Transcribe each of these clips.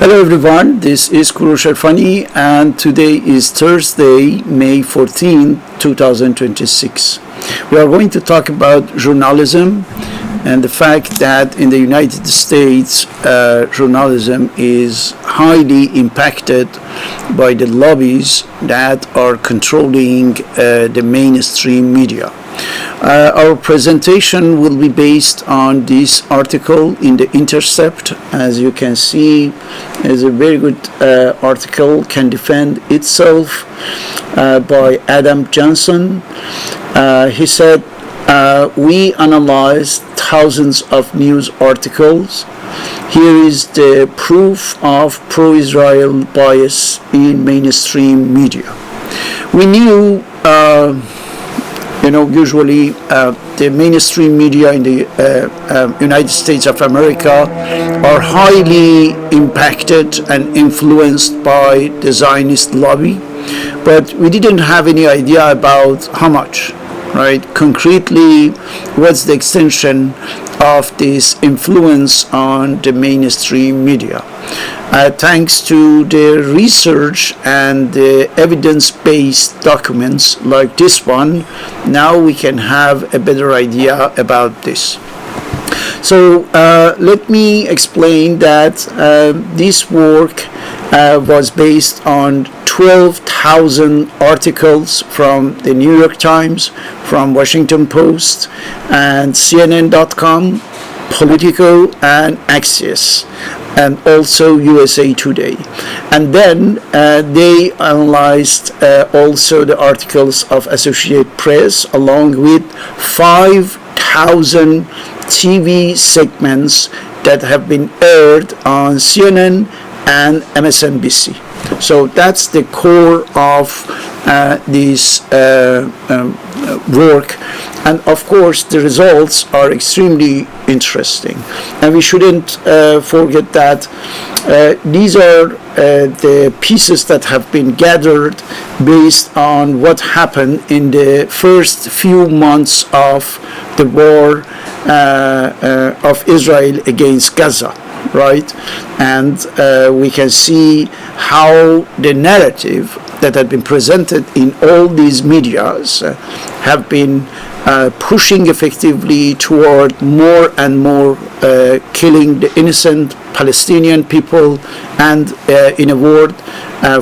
Hello everyone, this is Korosh Erfani and today is Thursday, May 14, 2026. We are going to talk about journalism and the fact that in the United States, journalism is highly impacted by the lobbies that are controlling the mainstream media. Our presentation will be based on this article in The Intercept. As you can see, it's a very good article, Can Defend Itself, by Adam Johnson. He said, we analyzed thousands of news articles. Here is the proof of pro-Israel bias in mainstream media. We knew usually the mainstream media in the United States of America are highly impacted and influenced by the Zionist lobby, but we didn't have any idea about how much, right? Concretely, what's the extension of this influence on the mainstream media? Thanks to the research and the evidence-based documents like this one, now we can have a better idea about this. So let me explain that this work was based on 12,000 articles from the New York Times, from Washington Post, and CNN.com, Politico, and Axios, and also USA Today. And then they analyzed also the articles of Associated Press, along with 5,000 TV segments that have been aired on CNN and MSNBC. So that's the core of this work. And of course, the results are extremely interesting. And we shouldn't forget that these are the pieces that have been gathered based on what happened in the first few months of the war of Israel against Gaza, right? And we can see how the narrative that had been presented in all these medias have been pushing effectively toward more and more killing the innocent Palestinian people and, in a word,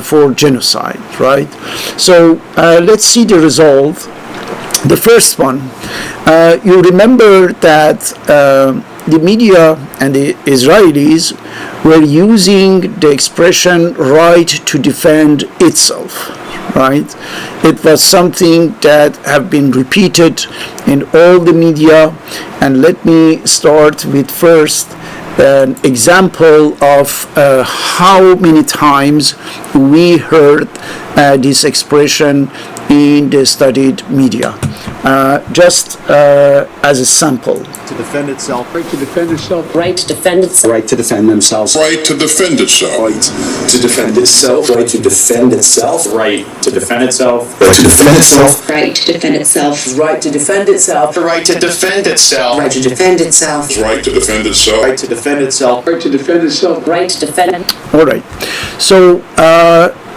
for genocide, right? So let's see the result. The first one, you remember that the media and the Israelis were using the expression right to defend itself, right? It was something that have been repeated in all the media. And let me start with first an example of how many times we heard this expression in the studied media. Just as a sample. To defend itself. Right to defend itself. Right to defend itself. Right to defend themselves. Right to defend itself. Right to defend itself. Right to defend itself. Right to defend itself. Right to defend itself. Right to defend itself. Right to defend itself. Right to defend itself. Right to defend itself. Right to defend itself. Right to defend itself. Right to defend itself. Right to defend. All right. So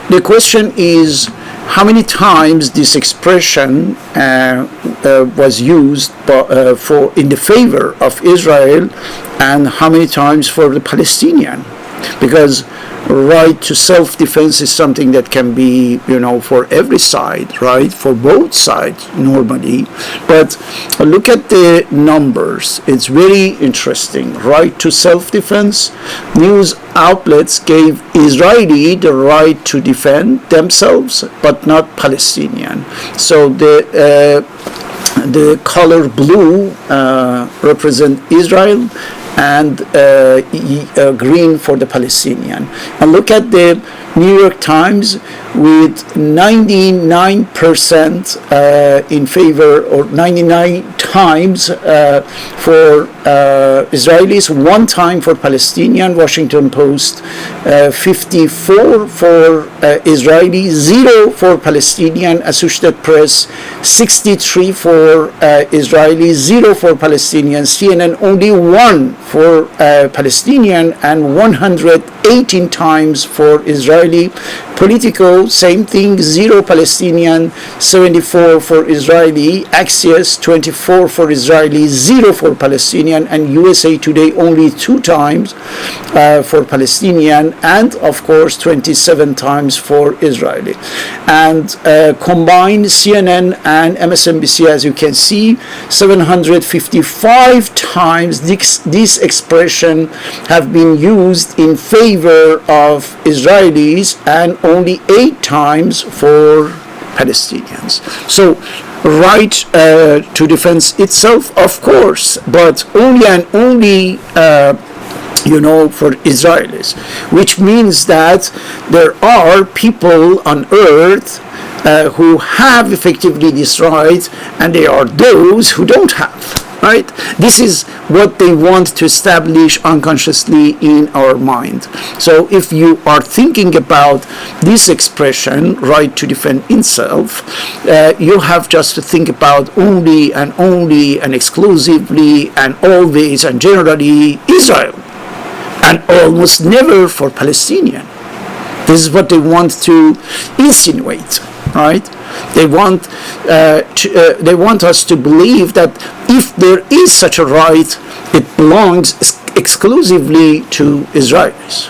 the question is, how many times this expression was used for in the favor of Israel, and how many times for the Palestinian? Because right to self-defense is something that can be, for every side, right? For both sides normally. But look at the numbers. It's very interesting. Right to self-defense. News outlets gave Israeli the right to defend themselves, but not Palestinian. So the color blue represent Israel, and green for the Palestinian. And look at the New York Times with 99% in favor, or 99 times for Israelis, 1 time for Palestinian. Washington Post 54 for Israeli, 0 for Palestinian. Associated Press 63 for Israeli, 0 for Palestinian. CNN only 1 for Palestinian, and 108 18 times for Israeli. Politico, same thing, 0 Palestinian, 74 for Israeli. Axios, 24 for Israeli, 0 for Palestinian. And USA Today only 2 times for Palestinian, and of course 27 times for Israeli. And combined CNN and MSNBC, as you can see, 755 times this expression have been used in favor of Israelis, and only 8 times for Palestinians. So right to defense itself, of course, but only and only for Israelis, which means that there are people on earth who have effectively this right, and there are those who don't have. Right? This is what they want to establish unconsciously in our mind. So if you are thinking about this expression, right to defend itself, you have just to think about only and exclusively and always and generally Israel, and almost never for Palestinian. This is what they want to insinuate, right? They want us to believe that if there is such a right, it belongs exclusively to Israelis.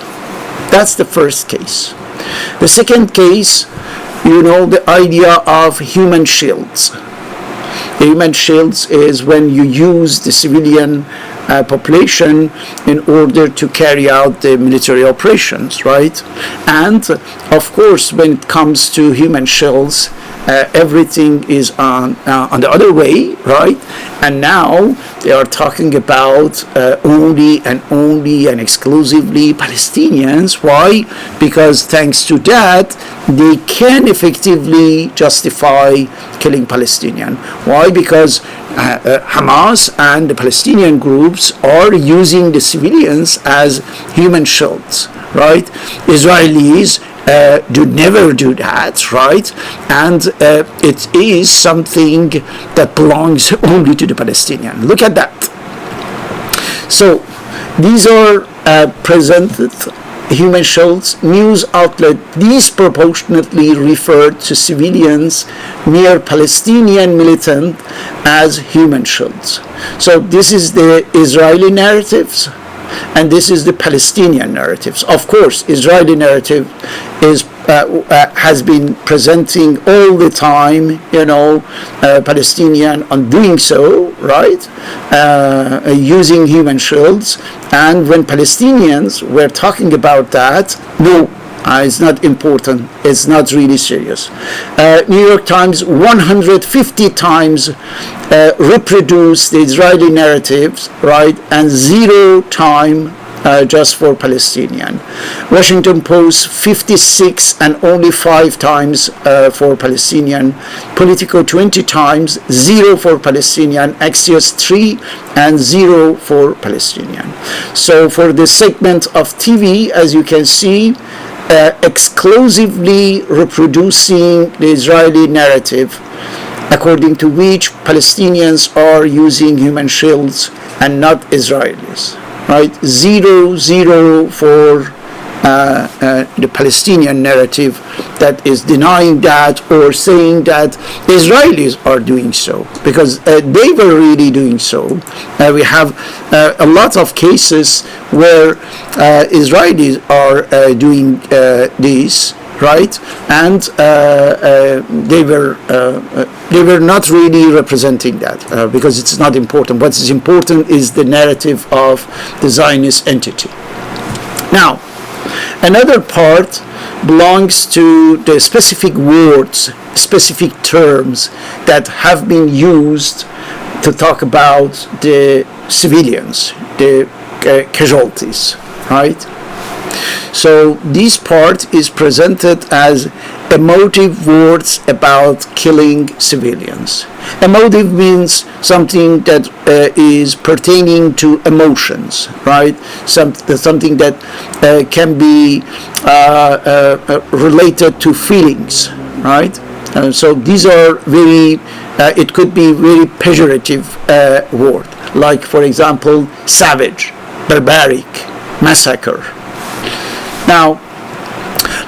That's the first case. The second case, the idea of human shields. The human shields is when you use the civilian population in order to carry out the military operations, right? And of course, when it comes to human shields, everything is on the other way, right? And now they are talking about only and exclusively Palestinians. Why? Because thanks to that, they can effectively justify killing Palestinians. Why? Because Hamas and the Palestinian groups are using the civilians as human shields, right? Israelis never do that, right? And it is something that belongs only to the Palestinian. Look at that. So these are presented human shields. News outlet disproportionately referred to civilians near Palestinian militant as human shields. So this is the Israeli narratives, and this is the Palestinian narratives. Of course, Israeli narrative is has been presenting all the time, Palestinian on doing so, right? Using human shields. And when Palestinians were talking about that, no, it's not important. It's not really serious. New York Times 150 times reproduced the Israeli narratives, right? And 0 time just for Palestinian. Washington Post 56 and only 5 times for Palestinian. Politico 20 times, 0 for Palestinian. Axios 3 and 0 for Palestinian. So for this segment of TV, as you can see, exclusively reproducing the Israeli narrative, according to which Palestinians are using human shields and not Israelis. Right? 0-0 for the Palestinian narrative that is denying that or saying that Israelis are doing so, because they were really doing so. We have a lot of cases where Israelis are doing this, right? And they were not really representing that because it's not important. What is important is the narrative of the Zionist entity. Now, another part belongs to the specific words, specific terms that have been used to talk about the civilians, the casualties, right? So this part is presented as emotive words about killing civilians. Emotive means something that is pertaining to emotions, right? Something that can be related to feelings, right? So these are very, it could be very pejorative word, like for example, savage, barbaric, massacre. Now,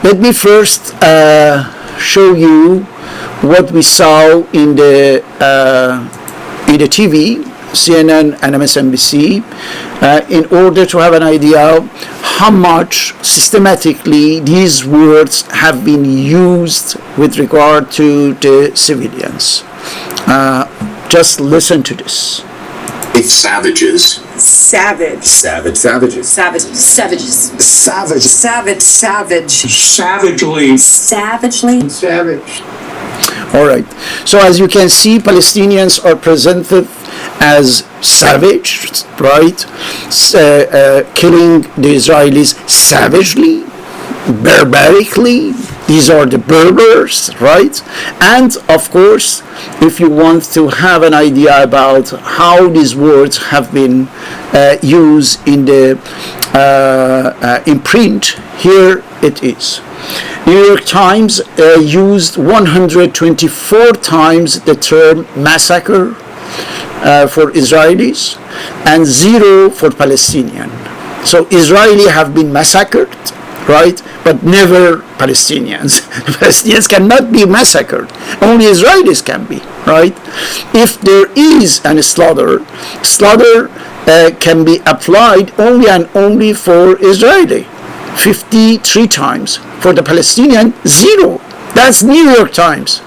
let me first show you what we saw in the TV, CNN and MSNBC, in order to have an idea how much systematically these words have been used with regard to the civilians. Just listen to this. Savages. Savage. Savage. Savages. Savages. Savages. Savage. Savage. Savage. Savagely. Savagely. Savage. All right. So as you can see, Palestinians are presented as savage, right? Killing the Israelis savagely, barbarically. These are the Berbers, right? And of course, if you want to have an idea about how these words have been used in the in print, here it is. New York Times used 124 times the term massacre for Israelis and 0 for Palestinian. So Israeli have been massacred, right? But never Palestinians. Palestinians cannot be massacred. Only Israelis can be, right? If there is a slaughter can be applied only and only for Israeli. 53 times. For the Palestinian, 0. That's New York Times.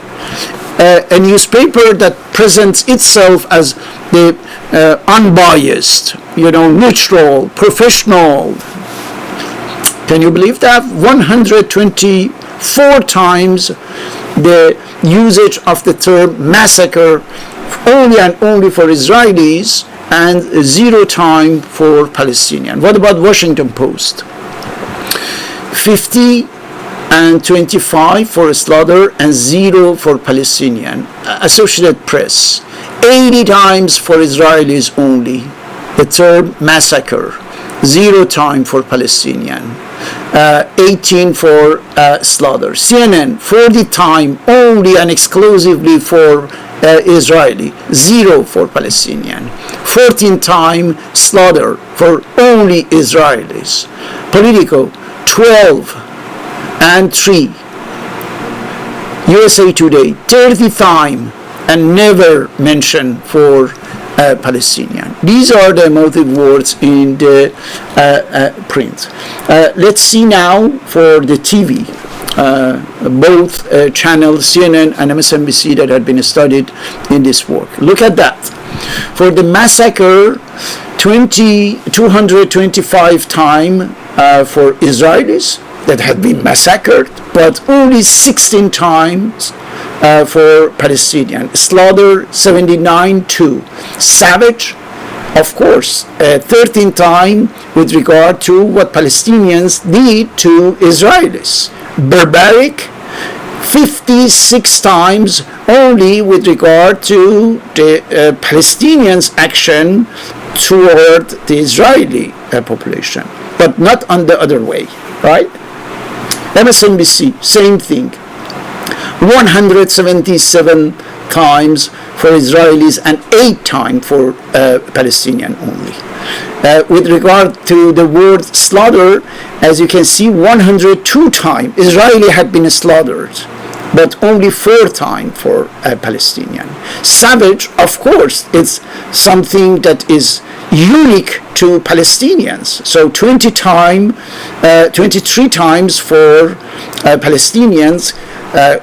A newspaper that presents itself as the unbiased, neutral, professional. Can you believe that? 124 times the usage of the term massacre only and only for Israelis and 0 time for Palestinian. What about Washington Post? 50 and 25 for slaughter and 0 for Palestinian. Associated Press, 80 times for Israelis only, the term massacre, 0 time for Palestinian, 18 for slaughter. CNN, 40 time only and exclusively for Israeli, 0 for Palestinian, 14 time slaughter for only Israelis. Politico, 12 and 3. USA Today, 30 time and never mentioned for Palestinian. These are the emotive words in the print. Let's see now for the TV. Both channels, CNN and MSNBC, that had been studied in this work. Look at that. For the massacre, 225 time for Israelis that had been massacred, but only 16 times for Palestinian. Slaughter, 79-2. Savage, of course, 13 times with regard to what Palestinians did to Israelis. Barbaric, 56 times only with regard to the Palestinians' action toward the Israeli population, but not on the other way, right? MSNBC, same thing. 177 times for Israelis and 8 times for Palestinian only. With regard to the word slaughter, as you can see, 102 times Israeli had been slaughtered, but only 4 times for Palestinian. Savage, of course, it's something that is unique to Palestinians. So 23 times for Palestinians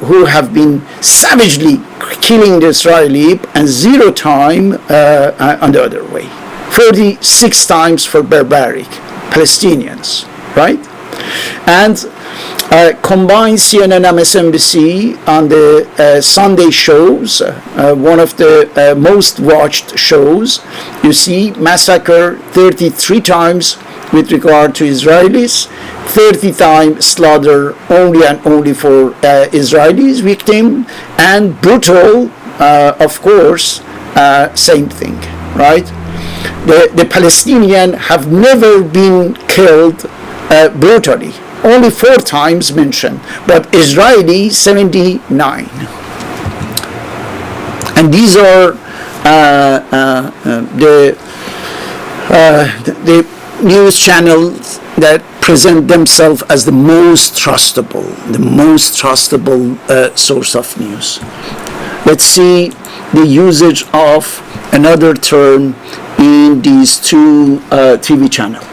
who have been savagely killing the Israeli, and 0 time on the other way. 46 times for barbaric Palestinians, right? And combine CNN and MSNBC on the Sunday shows, one of the most watched shows. You see massacre 33 times with regard to Israelis, 30 times slaughter only and only for Israelis victim, and brutal, of course, same thing, right? The Palestinians have never been killed brutally. Only 4 times mentioned, but Israeli 79. And these are the news channels that present themselves as the most trustable source of news. Let's see the usage of another term in these two TV channels.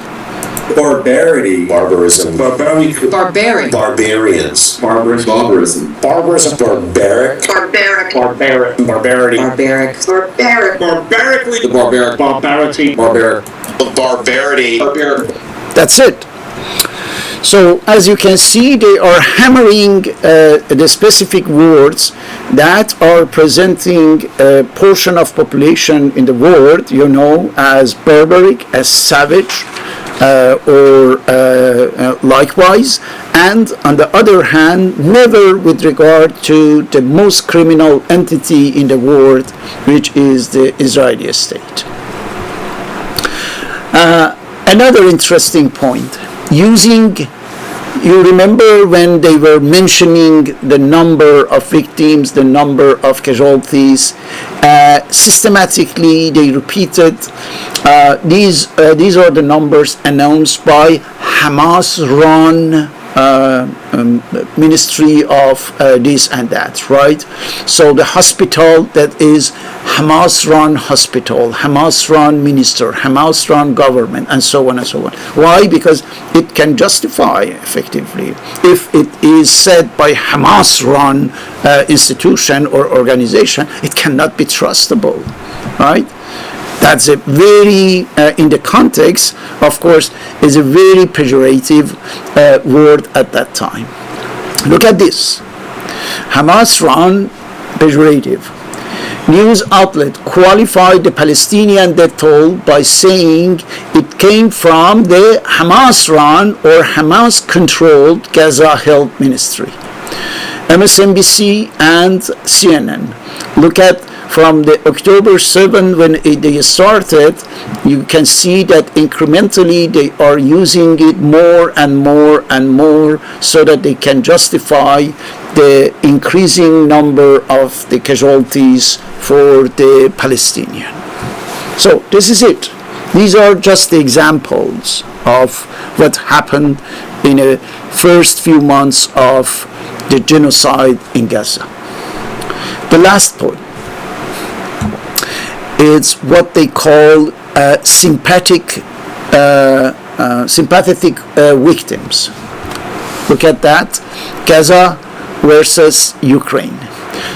Barbarity. Barbarism. Barbaric. Barbaric. Barbarians. Barbarism. Barbarism. Barbarism. Barbaric. Barbaric. Barbaric. Barbarity. Barbaric. Barbaric. Barbarically. The barbaric. Barbarity. Barbaric. Barbarity. Barbaric. That's it. So as you can see, they are hammering the specific words that are presenting a portion of population in the world, as barbaric, as savage, or likewise, and on the other hand, never with regard to the most criminal entity in the world, which is the Israeli state. Another interesting point, you remember when they were mentioning the number of victims, the number of casualties, systematically they repeated these are the numbers announced by Hamas-run ministry of this and that, right? So the hospital that is Hamas-run hospital, Hamas-run minister, Hamas-run government, and so on and so on. Why? Because it can justify effectively if it is said by Hamas-run institution or organization, it cannot be trustable, right? That's a very, in the context, of course, is a very pejorative word at that time. Look at this. Hamas-run pejorative. News outlet qualified the Palestinian death toll by saying it came from the Hamas-run or Hamas-controlled Gaza Health Ministry. MSNBC and CNN. Look at from the October 7 when they started, you can see that incrementally they are using it more and more and more so that they can justify the increasing number of the casualties for the Palestinian. So this is it. These are just the examples of what happened in the first few months of the genocide in Gaza. The last point is what they call sympathetic victims. Look at that, Gaza versus Ukraine.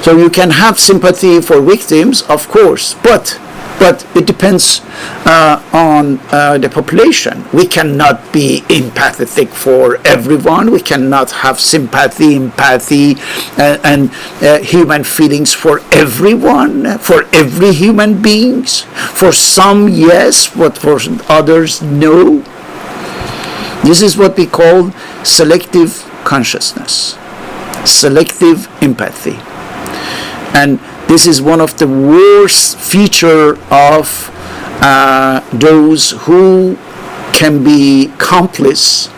So you can have sympathy for victims, of course, but it depends on the population. We cannot be empathetic for everyone. We cannot have sympathy, empathy, and human feelings for everyone, for every human beings. For some, yes, but for others, no. This is what we call selective consciousness, selective empathy. And this is one of the worst features of those who can be accomplice,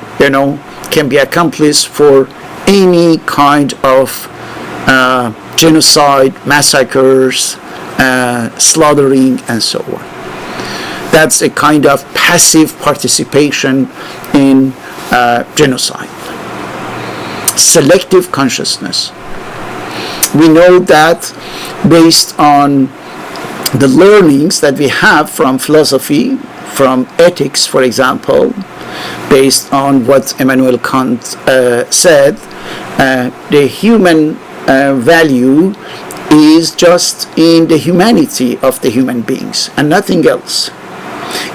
for any kind of genocide, massacres, slaughtering, and so on. That's a kind of passive participation in genocide. Selective consciousness. We know that based on the learnings that we have from philosophy, from ethics, for example, based on what Immanuel Kant said, the human value is just in the humanity of the human beings and nothing else.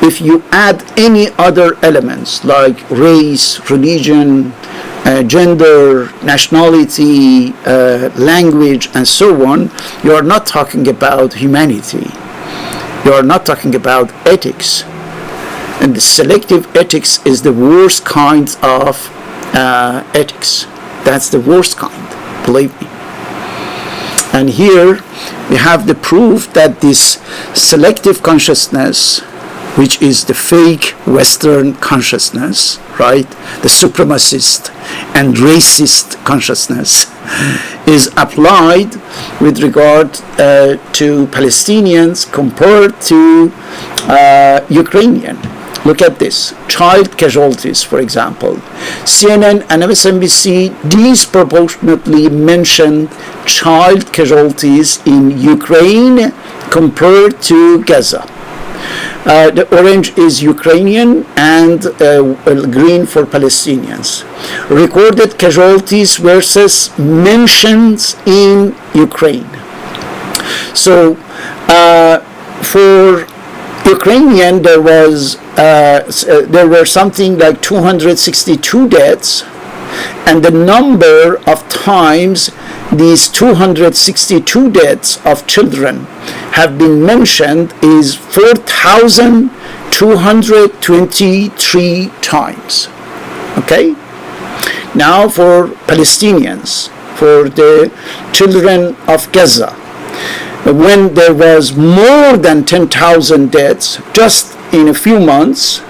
If you add any other elements like race, religion, gender, nationality, language, and so on, you are not talking about humanity. You are not talking about ethics. And the selective ethics is the worst kind of ethics. That's the worst kind, believe me. And here we have the proof that this selective consciousness, which is the fake Western consciousness, right? The supremacist and racist consciousness is applied with regard to Palestinians compared to Ukrainian. Look at this. Child casualties, for example. CNN and MSNBC disproportionately mentioned child casualties in Ukraine compared to Gaza. The orange is Ukrainian and green for Palestinians. Recorded casualties versus mentions in Ukraine. So for Ukrainian, there were something like 262 deaths, and the number of times these 262 deaths of children have been mentioned is 4,223 times. Okay? Now for Palestinians, for the children of Gaza, when there was more than 10,000 deaths just in a few months,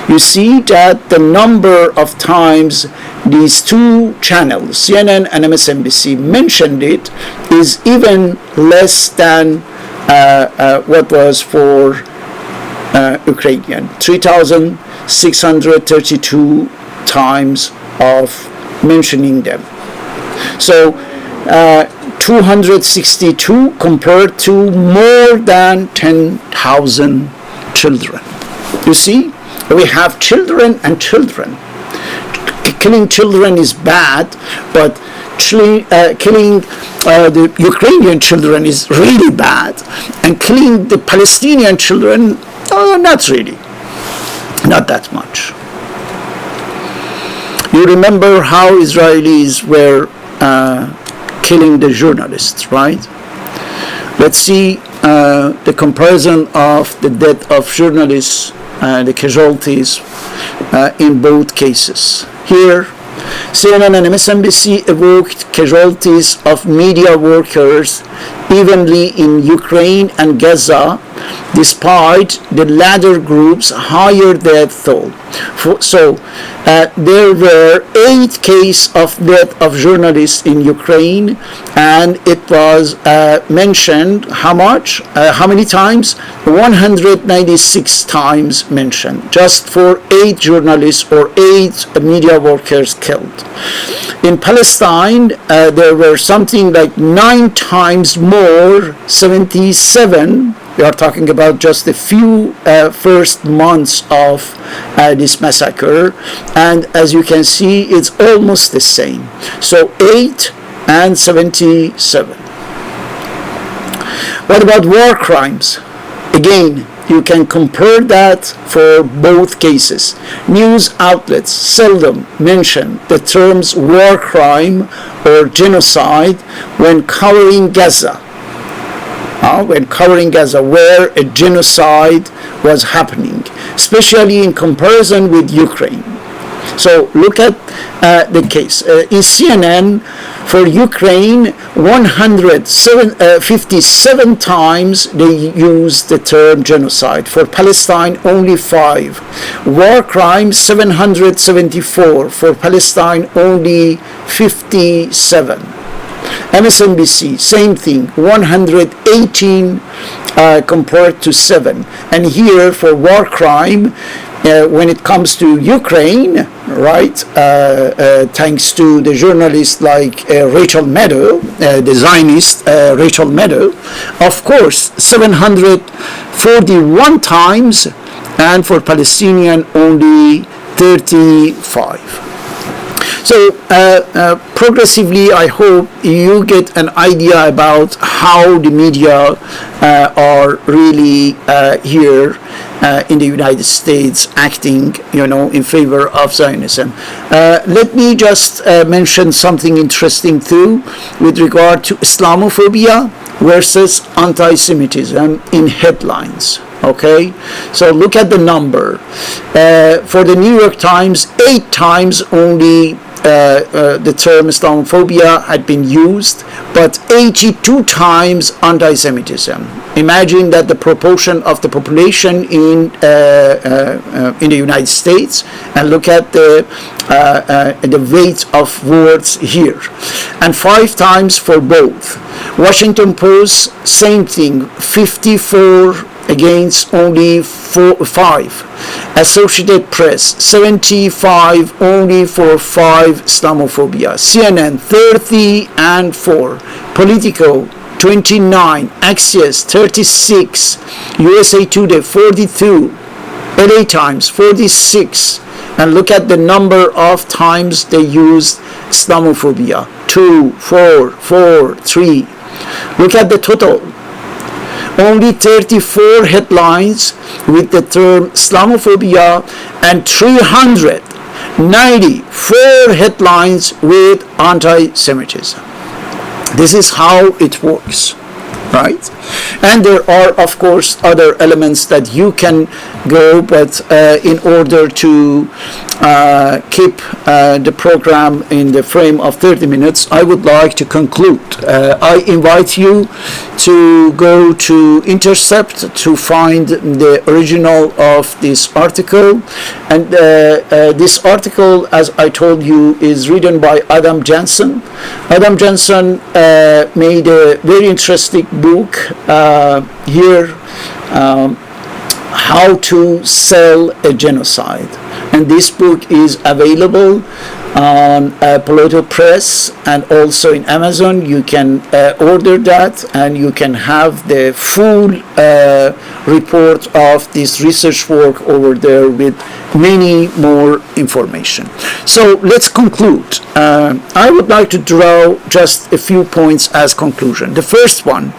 you see that the number of times these two channels, CNN and MSNBC, mentioned it is even less than what was for Ukrainian. 3,632 times of mentioning them. So 262 compared to more than 10,000 children. You see, we have children and children. Killing children is bad, but killing the Ukrainian children is really bad, and killing the Palestinian children, not really, not that much. You remember how Israelis were killing the journalists, right? Let's see the comparison of the death of journalists, the casualties in both cases. Here, CNN and MSNBC evoked casualties of media workers evenly in Ukraine and Gaza, despite the latter group's higher death toll. So there were 8 cases of death of journalists in Ukraine, and it was mentioned how many times? 196 times mentioned, just for 8 journalists or 8 media workers killed. In Palestine, there were something like 9 times more, 77. We are talking about just a few first months of this massacre, and as you can see, it's almost the same. So 8 and 77. What about war crimes? Again, you can compare that for both cases. News outlets seldom mention the terms war crime or genocide when covering Gaza. Where a genocide was happening, especially in comparison with Ukraine. So look at the case. In CNN, for Ukraine, 157 times they used the term genocide. For Palestine, only 5. War crimes, 774. For Palestine, only 57. MSNBC, same thing, 118 compared to 7. And here for war crime, when it comes to Ukraine, right, thanks to the journalist like Rachel Maddow, the Zionist Rachel Maddow, of course, 741 times, and for Palestinian, only 35. So progressively, I hope you get an idea about how the media are really here in the United States acting, in favor of Zionism. Let me just mention something interesting too with regard to Islamophobia versus anti-Semitism in headlines. Okay, so look at the number. For the New York Times, 8 times only the term Islamophobia had been used, but 82 times anti-Semitism. Imagine that the proportion of the population in the United States, and look at the weight of words here, and 5 times for both. Washington Post, same thing, 54 against only 5. Associated Press 75 only for 5 Islamophobia. CNN 30 and 4. Politico 29. Axios 36. USA Today 42. LA Times 46. And look at the number of times they used Islamophobia. 2, 4, 4, 3. Look at the total. Only 34 headlines with the term Islamophobia and 394 headlines with anti-Semitism. This is how it works, right? And there are, of course, other elements that you can go, but in order to keep the program in the frame of 30 minutes, I would like to conclude. I invite you to go to Intercept to find the original of this article. And this article, as I told you, is written by Adam Jansen. Adam Jansen made a very interesting book here, How to Sell a Genocide. And this book is available on Polito Press and also in Amazon. You can order that, and you can have the full report of this research work over there with many more information. So let's conclude. I would like to draw just a few points as conclusion. The first one,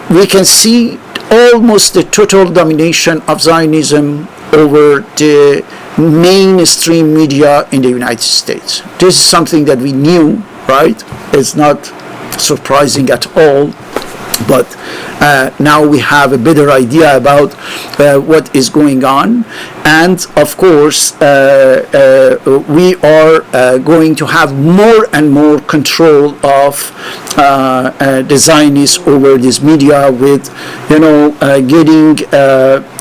we can see almost the total domination of Zionism over the mainstream media in the United States. This is something that we knew, right? It's not surprising at all, but now we have a better idea about what is going on. And of course, we are going to have more and more control of the Zionists over this media, with, getting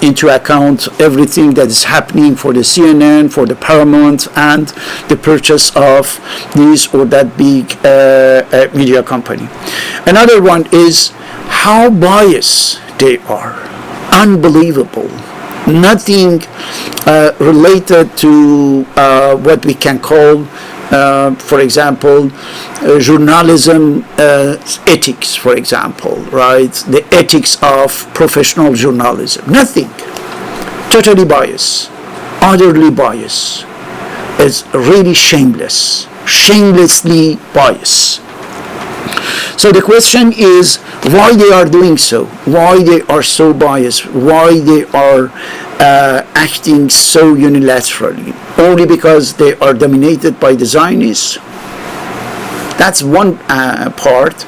into account everything that is happening for the CNN, for the Paramount, and the purchase of this or that big media company. Another one is how biased they are. Unbelievable. Nothing related to what we can call, for example, journalism ethics, for example, right? The ethics of professional journalism. Nothing. Totally biased. Utterly biased. It's really shameless. Shamelessly biased. So the question is why they are doing so, why they are so biased, why they are acting so unilaterally, only because they are dominated by the Zionists. That's one part.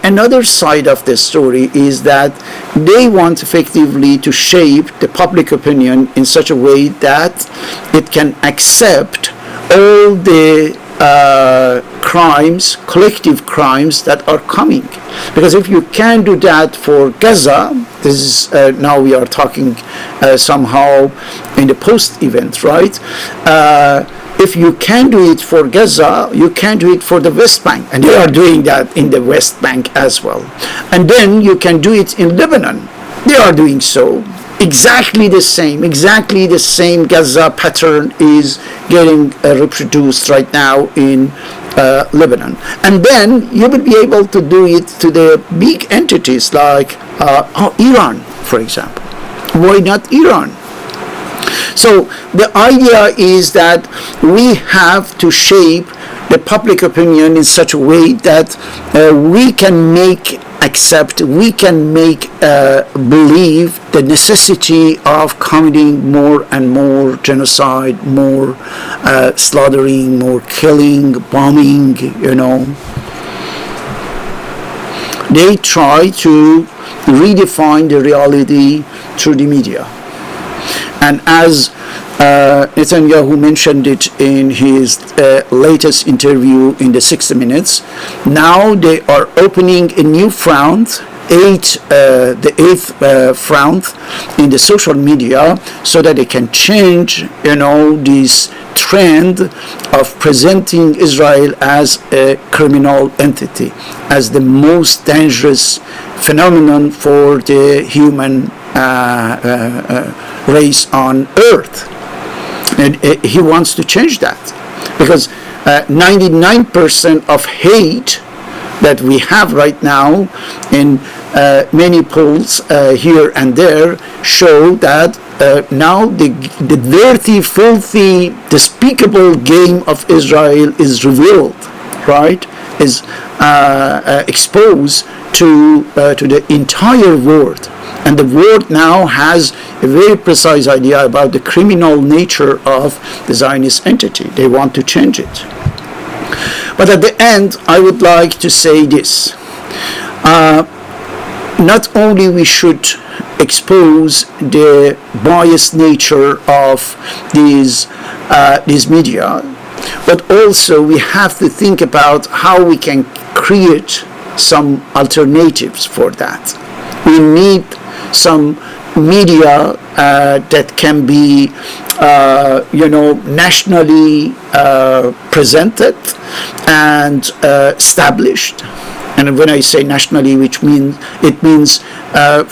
Another side of the story is that they want effectively to shape the public opinion in such a way that it can accept all the crimes, collective crimes that are coming. Because if you can do that for Gaza, this is now we are talking somehow in the post-event, right? If you can do it for Gaza, you can do it for the West Bank, and they are doing that in the West Bank as well. And then you can do it in Lebanon. They are doing so. Exactly the same Gaza pattern is getting reproduced right now in Lebanon. And then you will be able to do it to the big entities like Iran, for example. Why not Iran? So the idea is that we have to shape the public opinion in such a way that we can make believe the necessity of committing more and more genocide, more slaughtering, more killing, bombing, They try to redefine the reality through the media. And as Netanyahu mentioned it in his latest interview in the 60 Minutes, now they are opening a new front eighth front in the social media, so that they can change, this trend of presenting Israel as a criminal entity, as the most dangerous phenomenon for the human race on earth. And he wants to change that, because 99% of hate that we have right now in many polls here and there show that now the dirty, filthy, despicable game of Israel is revealed, right? Is exposed to the entire world. And the world now has a very precise idea about the criminal nature of the Zionist entity. They want to change it. But at the end, I would like to say this. Not only we should expose the biased nature of these media, but also we have to think about how we can create some alternatives for that. We need some media that can be, nationally presented and established. And when I say nationally, it means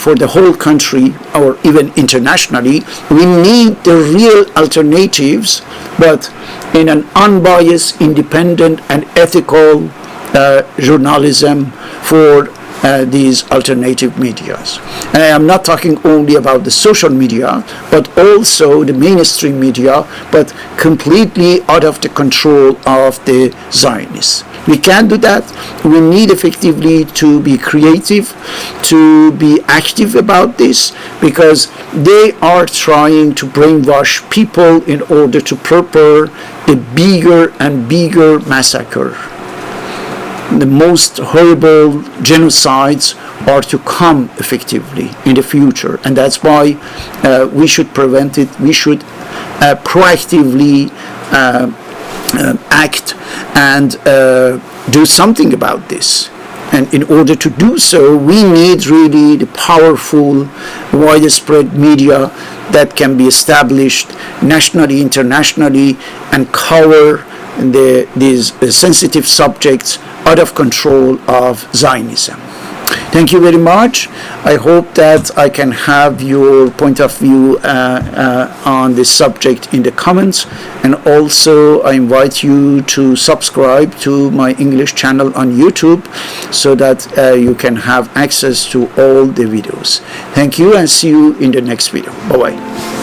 for the whole country or even internationally, we need the real alternatives, but in an unbiased, independent, and ethical journalism for these alternative medias. And I am not talking only about the social media, but also the mainstream media, but completely out of the control of the Zionists. We can't do that. We need effectively to be creative, to be active about this, because they are trying to brainwash people in order to prepare a bigger and bigger massacre. The most horrible genocides are to come effectively in the future, and that's why we should prevent it. We should proactively act and do something about this. And in order to do so, we need really the powerful, widespread media that can be established nationally, internationally, and cover these sensitive subjects out of control of Zionism. Thank you very much. I hope that I can have your point of view on this subject in the comments, and also I invite you to subscribe to my English channel on YouTube so that you can have access to all the videos. Thank you, and see you in the next video. Bye-bye.